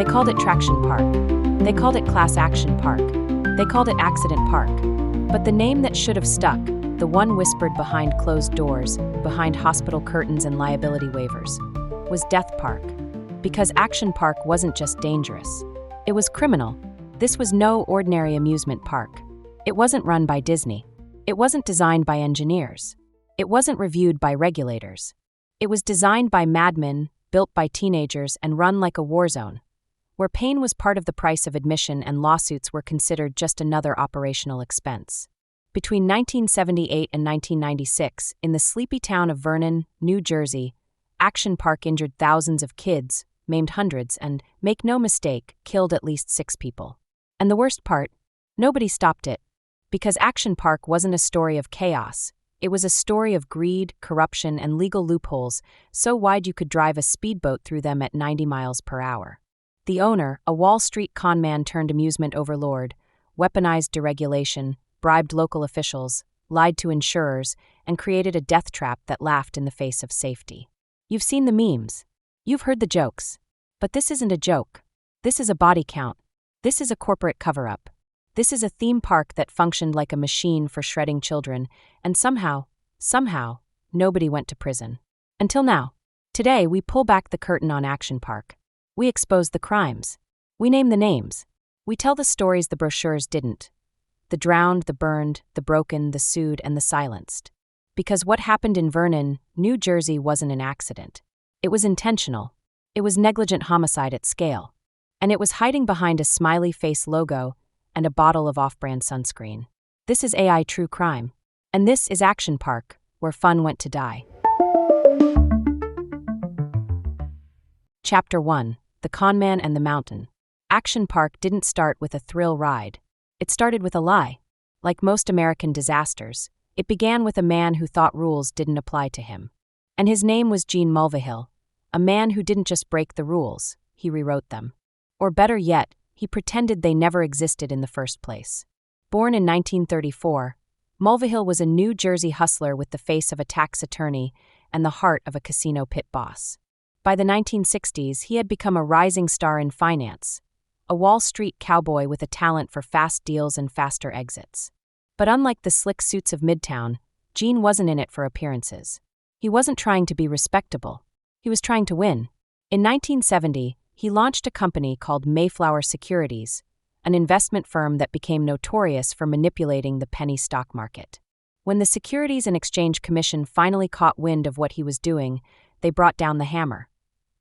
They called it Traction Park. They called it Class Action Park. They called it Accident Park. But the name that should have stuck, the one whispered behind closed doors, behind hospital curtains and liability waivers, was Death Park. Because Action Park wasn't just dangerous. It was criminal. This was no ordinary amusement park. It wasn't run by Disney. It wasn't designed by engineers. It wasn't reviewed by regulators. It was designed by madmen, built by teenagers, and run like a war zone, where pain was part of the price of admission and lawsuits were considered just another operational expense. Between 1978 and 1996, in the sleepy town of Vernon, New Jersey, Action Park injured thousands of kids, maimed hundreds, and, make no mistake, killed at least 6 people. And the worst part, nobody stopped it. Because Action Park wasn't a story of chaos. It was a story of greed, corruption, and legal loopholes so wide you could drive a speedboat through them at 90 miles per hour. The owner, a Wall Street conman turned amusement overlord, weaponized deregulation, bribed local officials, lied to insurers, and created a death trap that laughed in the face of safety. You've seen the memes. You've heard the jokes. But this isn't a joke. This is a body count. This is a corporate cover-up. This is a theme park that functioned like a machine for shredding children, and somehow, nobody went to prison. Until now. Today, we pull back the curtain on Action Park. We expose the crimes. We name the names. We tell the stories the brochures didn't. The drowned, the burned, the broken, the sued, and the silenced. Because what happened in Vernon, New Jersey wasn't an accident. It was intentional. It was negligent homicide at scale. And it was hiding behind a smiley face logo and a bottle of off-brand sunscreen. This is AI True Crime. And this is Action Park, where fun went to die. Chapter 1. The Conman and the Mountain. Action Park didn't start with a thrill ride. It started with a lie. Like most American disasters, it began with a man who thought rules didn't apply to him. And his name was Gene Mulvihill, a man who didn't just break the rules, he rewrote them. Or better yet, he pretended they never existed in the first place. Born in 1934, Mulvihill was a New Jersey hustler with the face of a tax attorney and the heart of a casino pit boss. By the 1960s, he had become a rising star in finance, a Wall Street cowboy with a talent for fast deals and faster exits. But unlike the slick suits of Midtown, Gene wasn't in it for appearances. He wasn't trying to be respectable. He was trying to win. In 1970, he launched a company called Mayflower Securities, an investment firm that became notorious for manipulating the penny stock market. When the Securities and Exchange Commission finally caught wind of what he was doing, they brought down the hammer.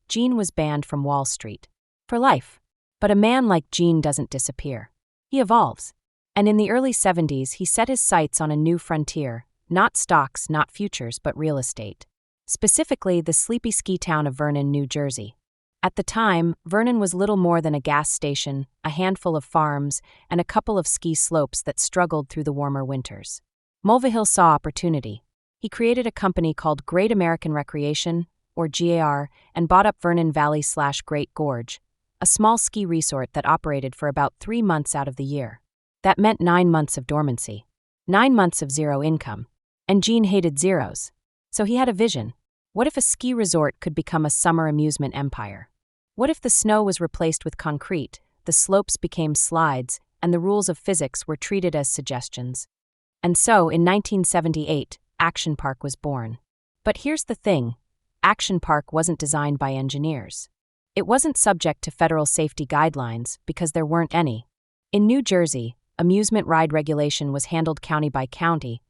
Gene was banned from Wall Street. For life. But a man like Gene doesn't disappear. He evolves. And in the early 70s, he set his sights on a new frontier, not stocks, not futures, but real estate. Specifically, the sleepy ski town of Vernon, New Jersey. At the time, Vernon was little more than a gas station, a handful of farms, and a couple of ski slopes that struggled through the warmer winters. Mulvihill saw opportunity. He created a company called Great American Recreation, or GAR, and bought up Vernon Valley/Great Gorge, a small ski resort that operated for about 3 months out of the year. That meant 9 months of dormancy. 9 months of zero income. And Gene hated zeros. So he had a vision. What if a ski resort could become a summer amusement empire? What if the snow was replaced with concrete, the slopes became slides, and the rules of physics were treated as suggestions? And so, in 1978, Action Park was born. But here's the thing. Action Park wasn't designed by engineers. It wasn't subject to federal safety guidelines because there weren't any. In New Jersey, amusement ride regulation was handled county by county,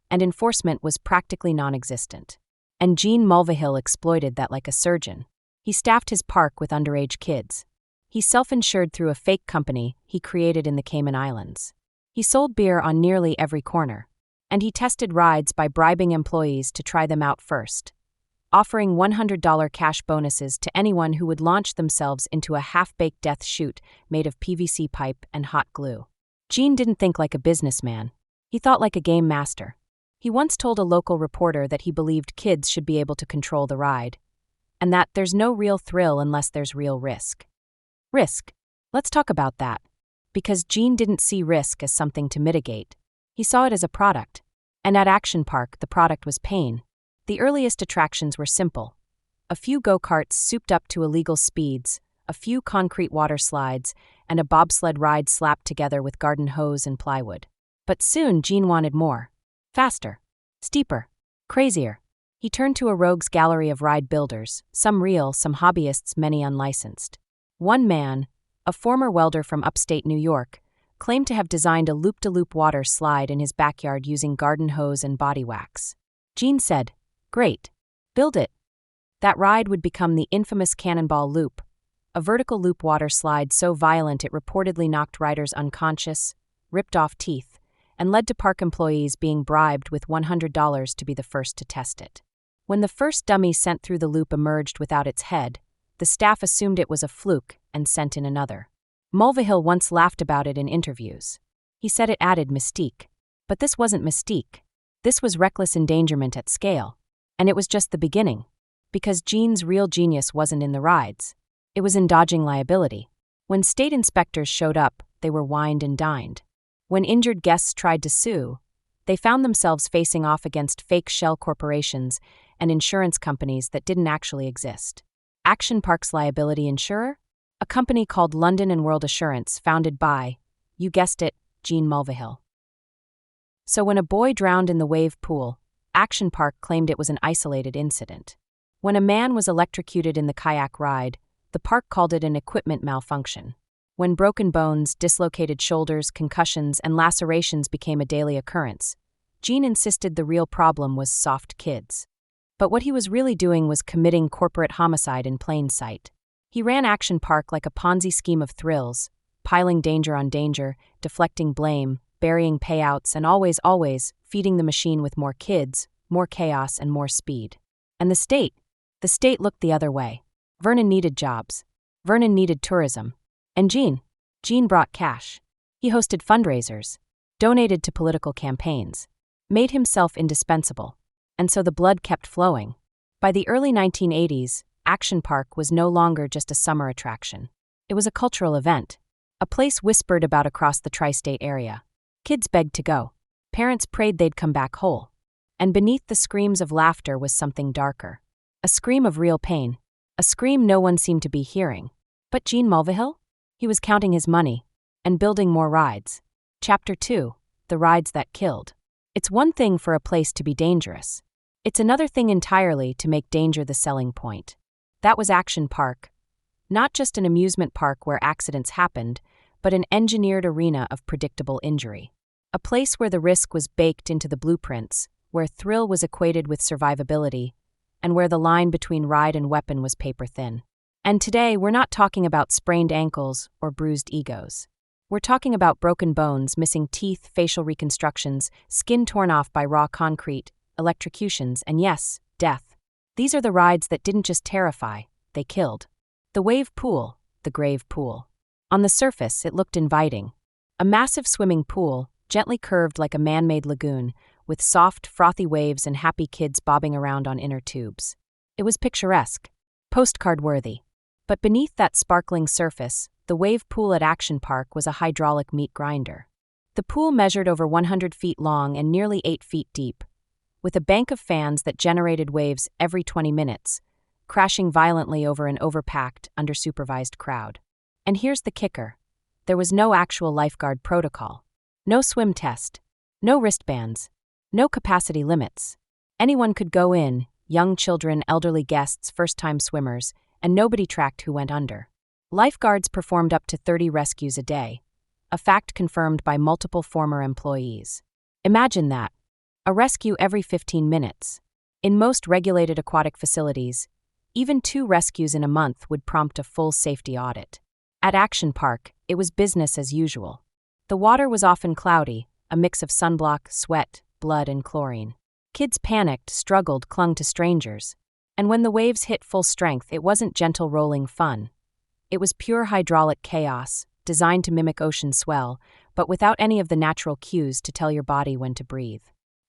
and enforcement was practically non-existent. And Gene Mulvihill exploited that like a surgeon. He staffed his park with underage kids. He self-insured through a fake company he created in the Cayman Islands. He sold beer on nearly every corner. And he tested rides by bribing employees to try them out first, offering $100 cash bonuses to anyone who would launch themselves into a half-baked death chute made of PVC pipe and hot glue. Gene didn't think like a businessman. He thought like a game master. He once told a local reporter that he believed kids should be able to control the ride, and that there's no real thrill unless there's real risk. Risk. Let's talk about that. Because Gene didn't see risk as something to mitigate. He saw it as a product. And at Action Park, the product was pain. The earliest attractions were simple. A few go-karts souped up to illegal speeds, a few concrete water slides, and a bobsled ride slapped together with garden hose and plywood. But soon Gene wanted more. Faster. Steeper. Crazier. He turned to a rogues gallery of ride builders, some real, some hobbyists, many unlicensed. One man, a former welder from upstate New York, claimed to have designed a loop-de-loop water slide in his backyard using garden hose and body wax. Gene said, "Great. Build it." That ride would become the infamous Cannonball Loop, a vertical loop water slide so violent it reportedly knocked riders unconscious, ripped off teeth, and led to park employees being bribed with $100 to be the first to test it. When the first dummy sent through the loop emerged without its head, the staff assumed it was a fluke and sent in another. Mulvihill once laughed about it in interviews. He said it added mystique. But this wasn't mystique. This was reckless endangerment at scale. And it was just the beginning. Because Gene's real genius wasn't in the rides. It was in dodging liability. When state inspectors showed up, they were wined and dined. When injured guests tried to sue, they found themselves facing off against fake shell corporations and insurance companies that didn't actually exist. Action Park's liability insurer? A company called London and World Assurance, founded by, you guessed it, Gene Mulvihill. So when a boy drowned in the wave pool, Action Park claimed it was an isolated incident. When a man was electrocuted in the kayak ride, the park called it an equipment malfunction. When broken bones, dislocated shoulders, concussions, and lacerations became a daily occurrence, Gene insisted the real problem was soft kids. But what he was really doing was committing corporate homicide in plain sight. He ran Action Park like a Ponzi scheme of thrills, piling danger on danger, deflecting blame, burying payouts, and always feeding the machine with more kids, more chaos, and more speed. And the state looked the other way. Vernon needed jobs. Vernon needed tourism. And Gene brought cash. He hosted fundraisers, donated to political campaigns, made himself indispensable. And so the blood kept flowing. By the early 1980s, Action Park was no longer just a summer attraction. It was a cultural event, a place whispered about across the tri-state area. Kids begged to go. Parents prayed they'd come back whole. And beneath the screams of laughter was something darker. A scream of real pain. A scream no one seemed to be hearing. But Gene Mulvihill? He was counting his money and building more rides. Chapter 2, The Rides That Killed. It's one thing for a place to be dangerous. It's another thing entirely to make danger the selling point. That was Action Park. Not just an amusement park where accidents happened, but an engineered arena of predictable injury. A place where the risk was baked into the blueprints, where thrill was equated with survivability, and where the line between ride and weapon was paper thin. And today, we're not talking about sprained ankles or bruised egos. We're talking about broken bones, missing teeth, facial reconstructions, skin torn off by raw concrete, electrocutions, and yes, death. These are the rides that didn't just terrify, they killed. The wave pool, the grave pool. On the surface, it looked inviting. A massive swimming pool, gently curved like a man-made lagoon, with soft, frothy waves and happy kids bobbing around on inner tubes. It was picturesque, postcard-worthy. But beneath that sparkling surface, the wave pool at Action Park was a hydraulic meat grinder. The pool measured over 100 feet long and nearly 8 feet deep, with a bank of fans that generated waves every 20 minutes, crashing violently over an overpacked, undersupervised crowd. And here's the kicker. There was no actual lifeguard protocol. No swim test. No wristbands. No capacity limits. Anyone could go in, young children, elderly guests, first-time swimmers, and nobody tracked who went under. Lifeguards performed up to 30 rescues a day, a fact confirmed by multiple former employees. Imagine that. A rescue every 15 minutes. In most regulated aquatic facilities, even 2 rescues in a month would prompt a full safety audit. At Action Park, it was business as usual. The water was often cloudy, a mix of sunblock, sweat, blood, and chlorine. Kids panicked, struggled, clung to strangers. And when the waves hit full strength, it wasn't gentle rolling fun. It was pure hydraulic chaos, designed to mimic ocean swell, but without any of the natural cues to tell your body when to breathe.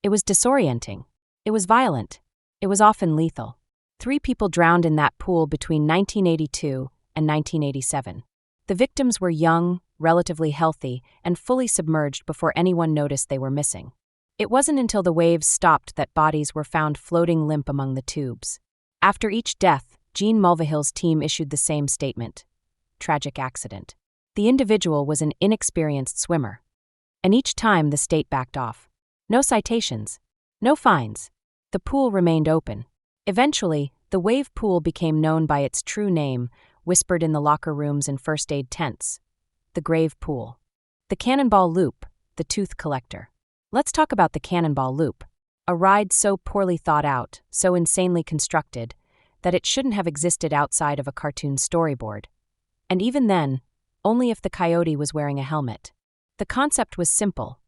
It was disorienting. It was violent. It was often lethal. 3 people drowned in that pool between 1982 and 1987. The victims were young, relatively healthy, and fully submerged before anyone noticed they were missing. It wasn't until the waves stopped that bodies were found floating limp among the tubes. After each death, Gene Mulvihill's team issued the same statement. tragic accident. The individual was an inexperienced swimmer. And each time the state backed off. No citations. No fines. The pool remained open. Eventually, the wave pool became known by its true name, whispered in the locker rooms and first aid tents. The Grave Pool. The Cannonball Loop, the Tooth Collector. Let's talk about the Cannonball Loop. A ride so poorly thought out, so insanely constructed, that it shouldn't have existed outside of a cartoon storyboard. And even then, only if the coyote was wearing a helmet. The concept was simple.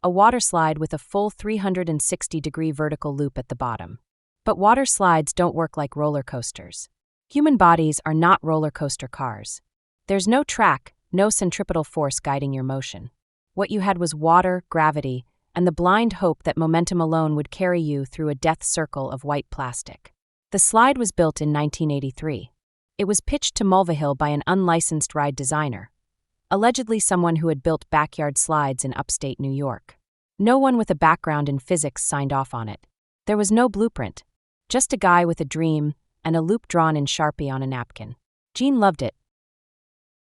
A water slide with a full 360-degree vertical loop at the bottom. But water slides don't work like roller coasters. Human bodies are not roller coaster cars. There's no track, no centripetal force guiding your motion. What you had was water, gravity, and the blind hope that momentum alone would carry you through a death circle of white plastic. The slide was built in 1983. It was pitched to Mulvihill by an unlicensed ride designer, allegedly someone who had built backyard slides in upstate New York. No one with a background in physics signed off on it. There was no blueprint, just a guy with a dream and a loop drawn in Sharpie on a napkin. Gene loved it.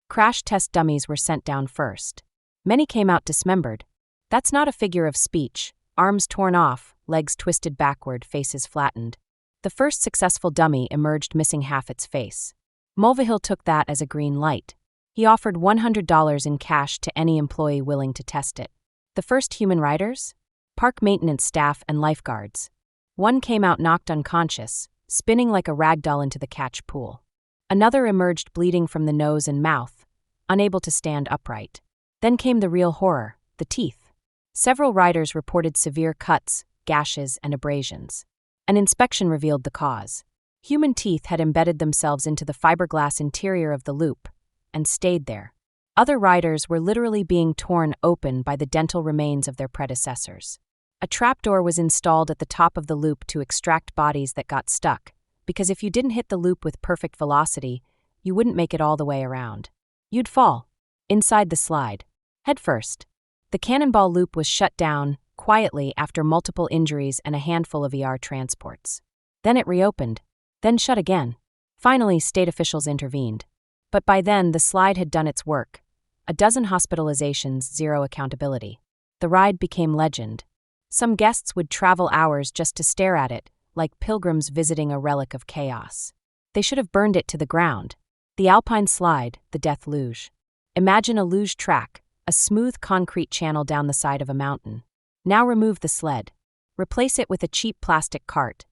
Crash test dummies were sent down first. Many came out dismembered. That's not a figure of speech. Arms torn off, legs twisted backward, faces flattened. The first successful dummy emerged missing half its face. Mulvihill took that as a green light. He offered $100 in cash to any employee willing to test it. The first human riders? Park maintenance staff and lifeguards. One came out knocked unconscious, spinning like a ragdoll into the catch pool. Another emerged bleeding from the nose and mouth, unable to stand upright. Then came the real horror, the teeth. Several riders reported severe cuts, gashes, and abrasions. An inspection revealed the cause. Human teeth had embedded themselves into the fiberglass interior of the loop and stayed there. Other riders were literally being torn open by the dental remains of their predecessors. A trapdoor was installed at the top of the loop to extract bodies that got stuck, because if you didn't hit the loop with perfect velocity, you wouldn't make it all the way around. You'd fall. Inside the slide. Head first. The Cannonball Loop was shut down, quietly, after multiple injuries and a handful of ER transports. Then it reopened. Then shut again. Finally, state officials intervened. But by then, the slide had done its work. A dozen hospitalizations, zero accountability. The ride became legend. Some guests would travel hours just to stare at it, like pilgrims visiting a relic of chaos. They should have burned it to the ground. The Alpine Slide, the Death Luge. Imagine a luge track, a smooth concrete channel down the side of a mountain. Now remove the sled. Replace it with a cheap plastic cart.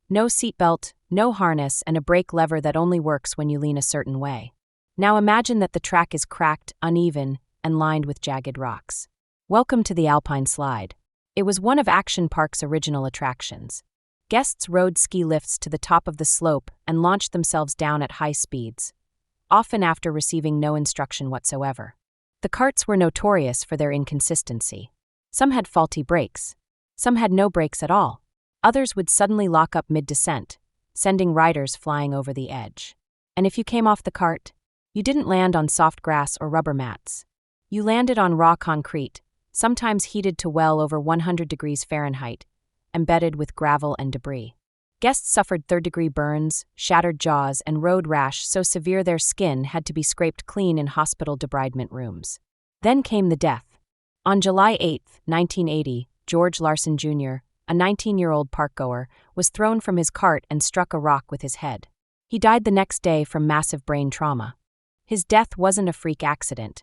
No seatbelt, no harness, and a brake lever that only works when you lean a certain way. Now imagine that the track is cracked, uneven, and lined with jagged rocks. Welcome to the Alpine Slide. It was one of Action Park's original attractions. Guests rode ski lifts to the top of the slope and launched themselves down at high speeds, often after receiving no instruction whatsoever. The carts were notorious for their inconsistency. Some had faulty brakes. Some had no brakes at all. Others would suddenly lock up mid-descent, sending riders flying over the edge. And if you came off the cart, you didn't land on soft grass or rubber mats. You landed on raw concrete, sometimes heated to well over 100 degrees Fahrenheit, embedded with gravel and debris. Guests suffered third-degree burns, shattered jaws, and road rash so severe their skin had to be scraped clean in hospital debridement rooms. Then came the death. On July 8, 1980, George Larson Jr., a 19-year-old parkgoer, was thrown from his cart and struck a rock with his head. He died the next day from massive brain trauma. His death wasn't a freak accident.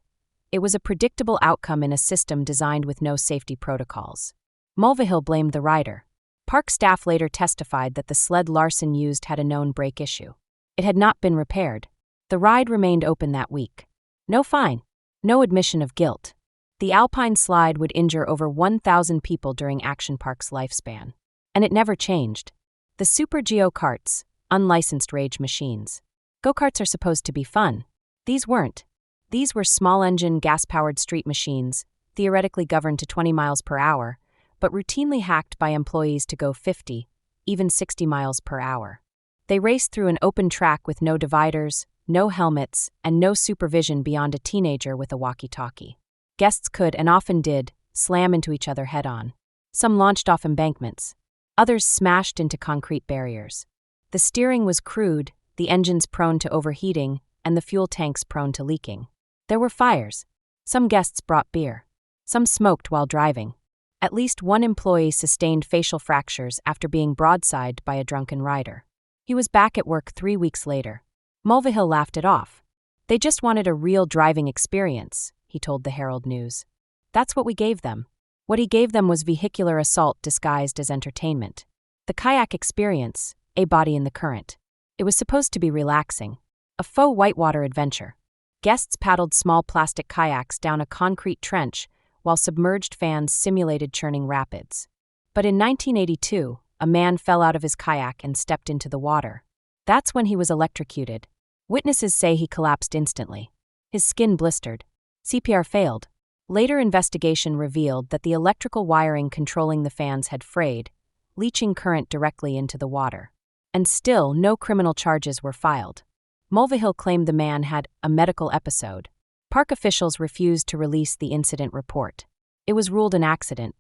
It was a predictable outcome in a system designed with no safety protocols. Mulvihill blamed the rider. Park staff later testified that the sled Larson used had a known brake issue. It had not been repaired. The ride remained open that week. No fine. No admission of guilt. The Alpine Slide would injure over 1,000 people during Action Park's lifespan. And it never changed. The Super Geo carts, unlicensed rage machines. Go-karts are supposed to be fun. These weren't. These were small-engine, gas-powered street machines, theoretically governed to 20 miles per hour, but routinely hacked by employees to go 50, even 60 miles per hour. They raced through an open track with no dividers, no helmets, and no supervision beyond a teenager with a walkie-talkie. Guests could, and often did, slam into each other head-on. Some launched off embankments. Others smashed into concrete barriers. The steering was crude, the engines prone to overheating, and the fuel tanks prone to leaking. There were fires. Some guests brought beer. Some smoked while driving. At least one employee sustained facial fractures after being broadsided by a drunken rider. He was back at work 3 weeks later. Mulvihill laughed it off. They just wanted a real driving experience, he told the Herald News. That's what we gave them. What he gave them was vehicular assault disguised as entertainment. The kayak experience, a body in the current. It was supposed to be relaxing. A faux whitewater adventure. Guests paddled small plastic kayaks down a concrete trench while submerged fans simulated churning rapids. But in 1982, a man fell out of his kayak and stepped into the water. That's when he was electrocuted. Witnesses say he collapsed instantly. His skin blistered. CPR failed. Later investigation revealed that the electrical wiring controlling the fans had frayed, leaching current directly into the water. And still, no criminal charges were filed. Mulvihill claimed the man had a medical episode. Park officials refused to release the incident report. It was ruled an accident.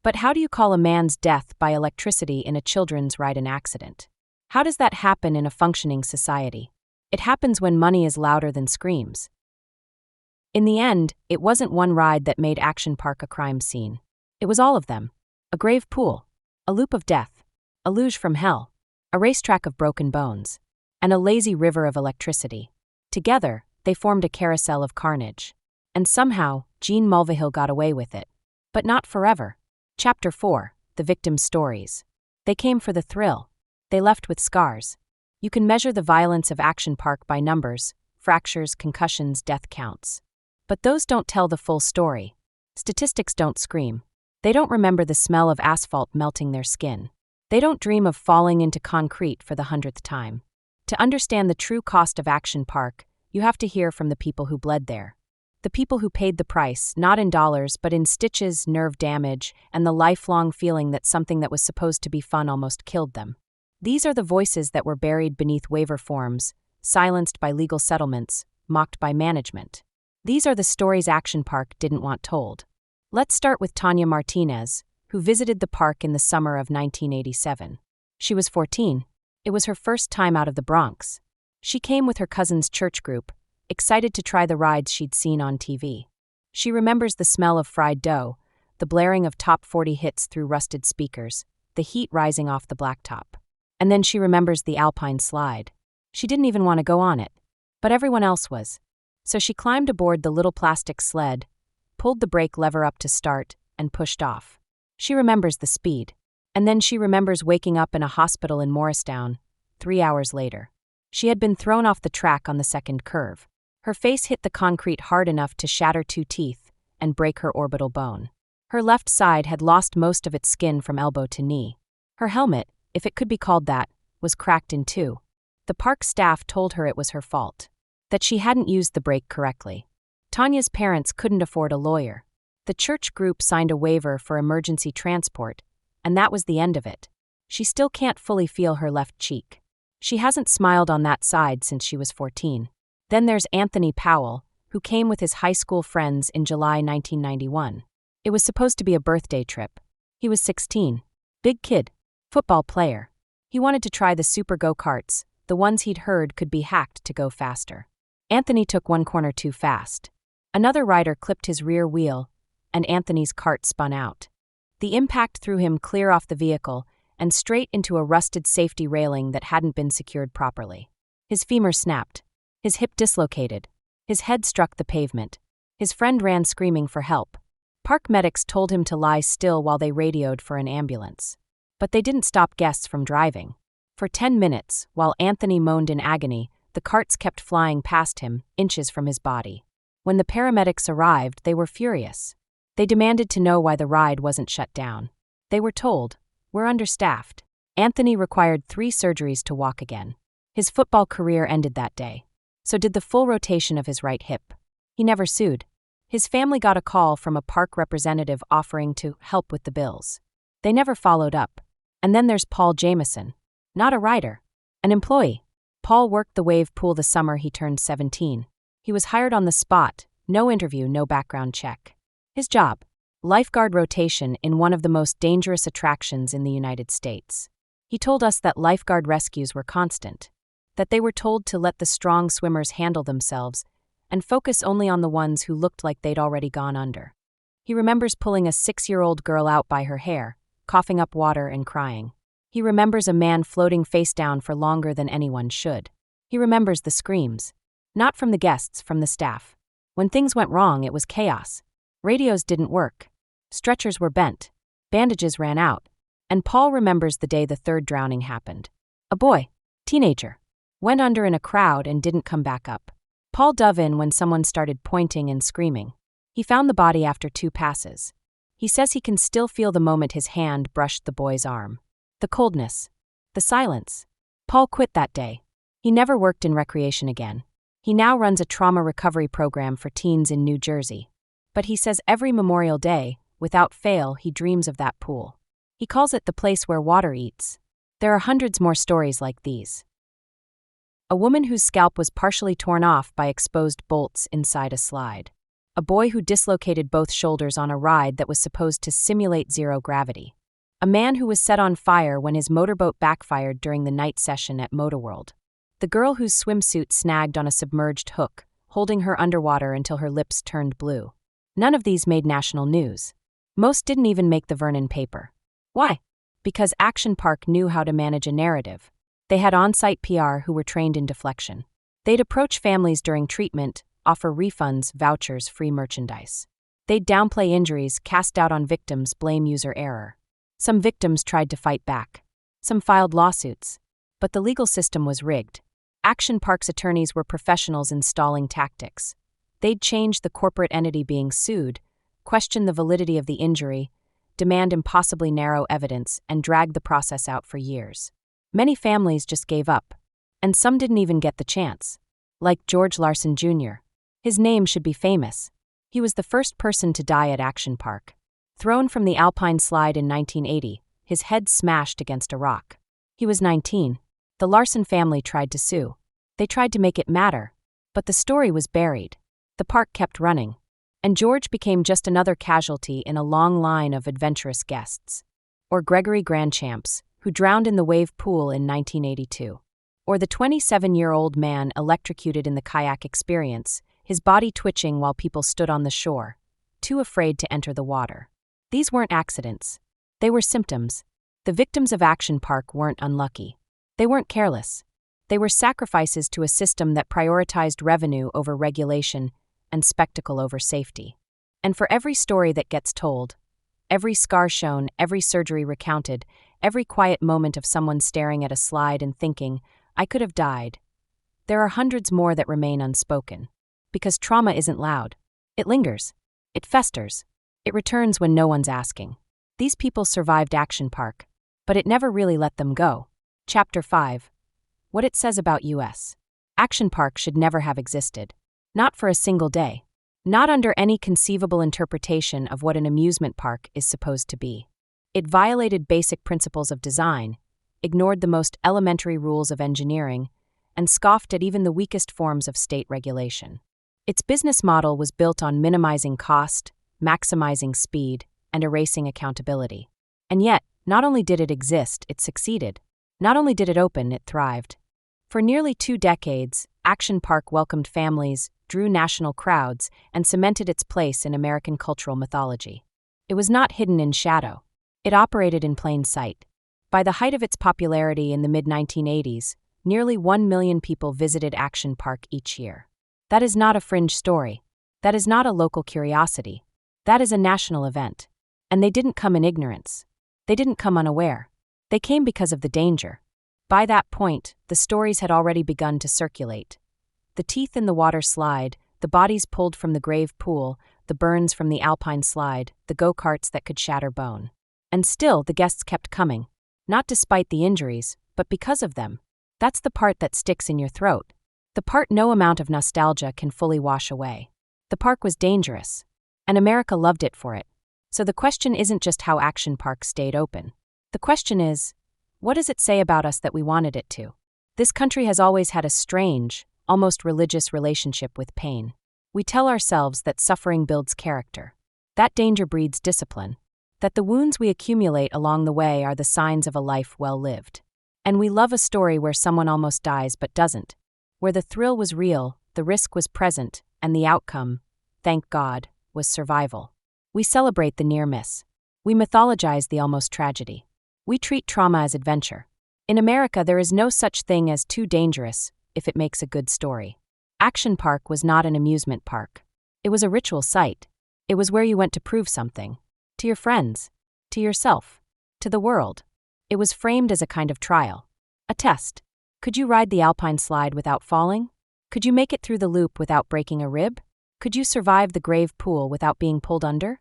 But how do you call a man's death by electricity in a children's ride an accident? How does that happen in a functioning society? It happens when money is louder than screams. In the end, it wasn't one ride that made Action Park a crime scene. It was all of them. A grave pool. A loop of death. A luge from hell. A racetrack of broken bones. And a lazy river of electricity. Together, they formed a carousel of carnage. And somehow, Gene Mulvihill got away with it. But not forever. Chapter 4, The Victims' Stories. They came for the thrill. They left with scars. You can measure the violence of Action Park by numbers, fractures, concussions, death counts. But those don't tell the full story. Statistics don't scream. They don't remember the smell of asphalt melting their skin. They don't dream of falling into concrete for the 100th time. To understand the true cost of Action Park, you have to hear from the people who bled there. The people who paid the price, not in dollars, but in stitches, nerve damage, and the lifelong feeling that something that was supposed to be fun almost killed them. These are the voices that were buried beneath waiver forms, silenced by legal settlements, mocked by management. These are the stories Action Park didn't want told. Let's start with Tanya Martinez, who visited the park in the summer of 1987. She was 14. It was her first time out of the Bronx. She came with her cousin's church group, excited to try the rides she'd seen on TV. She remembers the smell of fried dough, the blaring of top 40 hits through rusted speakers, the heat rising off the blacktop. And then she remembers the alpine slide. She didn't even want to go on it, but everyone else was. So she climbed aboard the little plastic sled, pulled the brake lever up to start, and pushed off. She remembers the speed. And then she remembers waking up in a hospital in Morristown, 3 hours later. She had been thrown off the track on the second curve. Her face hit the concrete hard enough to shatter 2 teeth and break her orbital bone. Her left side had lost most of its skin from elbow to knee. Her helmet, if it could be called that, was cracked in 2. The park staff told her it was her fault, that she hadn't used the brake correctly. Tanya's parents couldn't afford a lawyer. The church group signed a waiver for emergency transport, and that was the end of it. She still can't fully feel her left cheek. She hasn't smiled on that side since she was 14. Then there's Anthony Powell, who came with his high school friends in July 1991. It was supposed to be a birthday trip. He was 16. Big kid. Football player. He wanted to try the super go-karts, the ones he'd heard could be hacked to go faster. Anthony took one corner too fast. Another rider clipped his rear wheel, and Anthony's cart spun out. The impact threw him clear off the vehicle and straight into a rusted safety railing that hadn't been secured properly. His femur snapped. His hip dislocated. His head struck the pavement. His friend ran screaming for help. Park medics told him to lie still while they radioed for an ambulance. But they didn't stop guests from driving. For 10 minutes, while Anthony moaned in agony, the carts kept flying past him, inches from his body. When the paramedics arrived, they were furious. They demanded to know why the ride wasn't shut down. They were told, "We're understaffed." Anthony required 3 surgeries to walk again. His football career ended that day. So did the full rotation of his right hip. He never sued. His family got a call from a park representative offering to help with the bills. They never followed up. And then there's Paul Jameson. Not a rider. An employee. Paul worked the wave pool the summer he turned 17. He was hired on the spot, no interview, no background check. His job? Lifeguard rotation in one of the most dangerous attractions in the United States. He told us that lifeguard rescues were constant. that they were told to let the strong swimmers handle themselves and focus only on the ones who looked like they'd already gone under. He remembers pulling a 6-year-old girl out by her hair, coughing up water and crying. He remembers a man floating face down for longer than anyone should. He remembers the screams. Not from the guests, from the staff. When things went wrong, it was chaos. Radios didn't work. Stretchers were bent. Bandages ran out. And Paul remembers the day the third drowning happened. A boy, teenager, went under in a crowd and didn't come back up. Paul dove in when someone started pointing and screaming. He found the body after 2 passes. He says he can still feel the moment his hand brushed the boy's arm. The coldness. The silence. Paul quit that day. He never worked in recreation again. He now runs a trauma recovery program for teens in New Jersey. But he says every Memorial Day, without fail, he dreams of that pool. He calls it the place where water eats. There are hundreds more stories like these. A woman whose scalp was partially torn off by exposed bolts inside a slide. A boy who dislocated both shoulders on a ride that was supposed to simulate zero gravity. A man who was set on fire when his motorboat backfired during the night session at Motorworld. The girl whose swimsuit snagged on a submerged hook, holding her underwater until her lips turned blue. None of these made national news. Most didn't even make the Vernon paper. Why? Because Action Park knew how to manage a narrative. They had on-site PR who were trained in deflection. They'd approach families during treatment, offer refunds, vouchers, free merchandise. They'd downplay injuries, cast doubt on victims, blame user error. Some victims tried to fight back. Some filed lawsuits. But the legal system was rigged. Action Park's attorneys were professionals in stalling tactics. They'd change the corporate entity being sued, question the validity of the injury, demand impossibly narrow evidence, and drag the process out for years. Many families just gave up. And some didn't even get the chance. Like George Larson Jr. His name should be famous. He was the first person to die at Action Park. Thrown from the Alpine slide in 1980, his head smashed against a rock. He was 19. The Larson family tried to sue. They tried to make it matter. But the story was buried. The park kept running. And George became just another casualty in a long line of adventurous guests. Or Gregory Grandchamps, who drowned in the wave pool in 1982. Or the 27-year-old man electrocuted in the kayak experience, his body twitching while people stood on the shore, too afraid to enter the water. These weren't accidents. They were symptoms. The victims of Action Park weren't unlucky. They weren't careless. They were sacrifices to a system that prioritized revenue over regulation and spectacle over safety. And for every story that gets told, every scar shown, every surgery recounted, every quiet moment of someone staring at a slide and thinking, I could have died, there are hundreds more that remain unspoken. Because trauma isn't loud. It lingers. It festers. It returns when no one's asking. These people survived Action Park, but it never really let them go. Chapter 5. What it says about U.S. Action Park should never have existed. Not for a single day. Not under any conceivable interpretation of what an amusement park is supposed to be. It violated basic principles of design, ignored the most elementary rules of engineering, and scoffed at even the weakest forms of state regulation. Its business model was built on minimizing cost, maximizing speed, and erasing accountability. And yet, not only did it exist, it succeeded. Not only did it open, it thrived. For nearly 2 decades, Action Park welcomed families, drew national crowds, and cemented its place in American cultural mythology. It was not hidden in shadow. It operated in plain sight. By the height of its popularity in the mid-1980s, nearly 1 million people visited Action Park each year. That is not a fringe story. That is not a local curiosity. That is a national event. And they didn't come in ignorance. They didn't come unaware. They came because of the danger. By that point, the stories had already begun to circulate. The teeth in the water slide, the bodies pulled from the grave pool, the burns from the Alpine slide, the go-karts that could shatter bone. And still, the guests kept coming. Not despite the injuries, but because of them. That's the part that sticks in your throat. The part no amount of nostalgia can fully wash away. The park was dangerous. And America loved it for it. So the question isn't just how Action Park stayed open. The question is, what does it say about us that we wanted it to? This country has always had a strange, almost religious relationship with pain. We tell ourselves that suffering builds character. That danger breeds discipline. That the wounds we accumulate along the way are the signs of a life well lived. And we love a story where someone almost dies but doesn't, where the thrill was real, the risk was present, and the outcome, thank God, was survival. We celebrate the near miss. We mythologize the almost tragedy. We treat trauma as adventure. In America, there is no such thing as too dangerous if it makes a good story. Action Park was not an amusement park. It was a ritual site. It was where you went to prove something. To your friends. To yourself. To the world. It was framed as a kind of trial. A test. Could you ride the alpine slide without falling? Could you make it through the loop without breaking a rib? Could you survive the grave pool without being pulled under?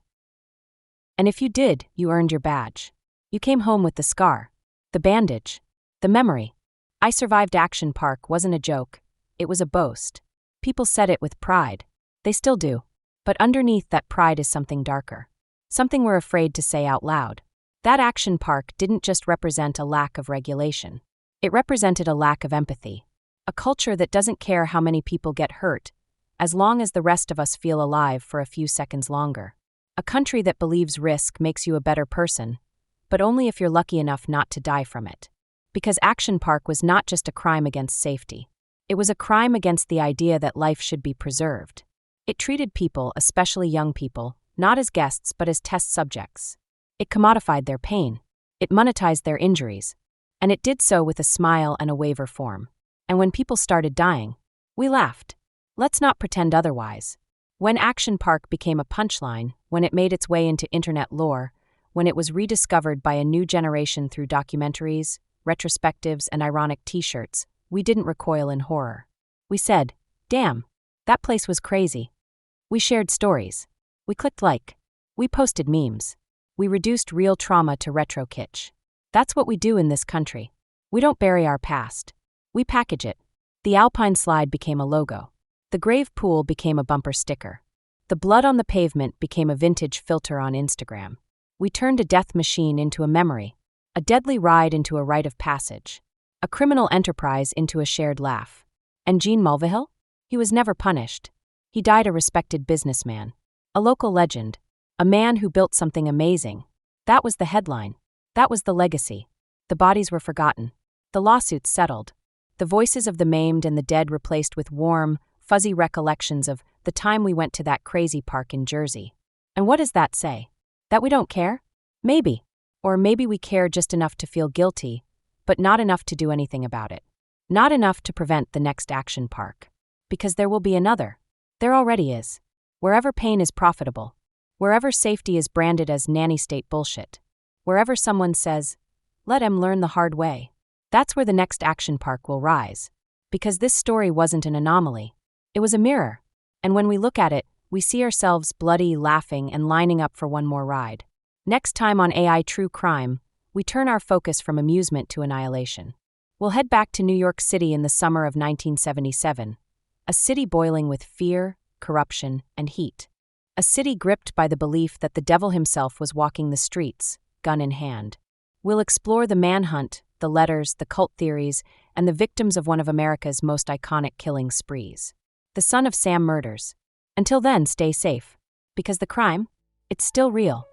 And if you did, you earned your badge. You came home with the scar, the bandage, the memory. I survived Action Park wasn't a joke. It was a boast. People said it with pride. They still do. But underneath that pride is something darker. Something we're afraid to say out loud. That Action Park didn't just represent a lack of regulation. It represented a lack of empathy. A culture that doesn't care how many people get hurt, as long as the rest of us feel alive for a few seconds longer. A country that believes risk makes you a better person, but only if you're lucky enough not to die from it. Because Action Park was not just a crime against safety. It was a crime against the idea that life should be preserved. It treated people, especially young people, not as guests but as test subjects. It commodified their pain. It monetized their injuries. And it did so with a smile and a waiver form. And when people started dying, we laughed. Let's not pretend otherwise. When Action Park became a punchline, when it made its way into internet lore, when it was rediscovered by a new generation through documentaries, retrospectives, and ironic t-shirts, we didn't recoil in horror. We said, damn, that place was crazy. We shared stories. We clicked like. We posted memes. We reduced real trauma to retro kitsch. That's what we do in this country. We don't bury our past. We package it. The alpine slide became a logo. The grave pool became a bumper sticker. The blood on the pavement became a vintage filter on Instagram. We turned a death machine into a memory, a deadly ride into a rite of passage, a criminal enterprise into a shared laugh. And Gene Mulvihill? He was never punished. He died a respected businessman, a local legend, a man who built something amazing. That was the headline. That was the legacy. The bodies were forgotten. The lawsuits settled. The voices of the maimed and the dead replaced with warm, fuzzy recollections of the time we went to that crazy park in Jersey. And what does that say? That we don't care? Maybe. Or maybe we care just enough to feel guilty, but not enough to do anything about it. Not enough to prevent the next Action Park. Because there will be another. There already is. Wherever pain is profitable. Wherever safety is branded as nanny state bullshit. Wherever someone says, let him learn the hard way. That's where the next Action Park will rise. Because this story wasn't an anomaly. It was a mirror. And when we look at it, we see ourselves bloody, laughing, and lining up for one more ride. Next time on AI True Crime, we turn our focus from amusement to annihilation. We'll head back to New York City in the summer of 1977. A city boiling with fear, corruption, and heat. A city gripped by the belief that the devil himself was walking the streets, gun in hand. We'll explore the manhunt, the letters, the cult theories, and the victims of one of America's most iconic killing sprees. The Son of Sam murders. Until then, stay safe. Because the crime, it's still real.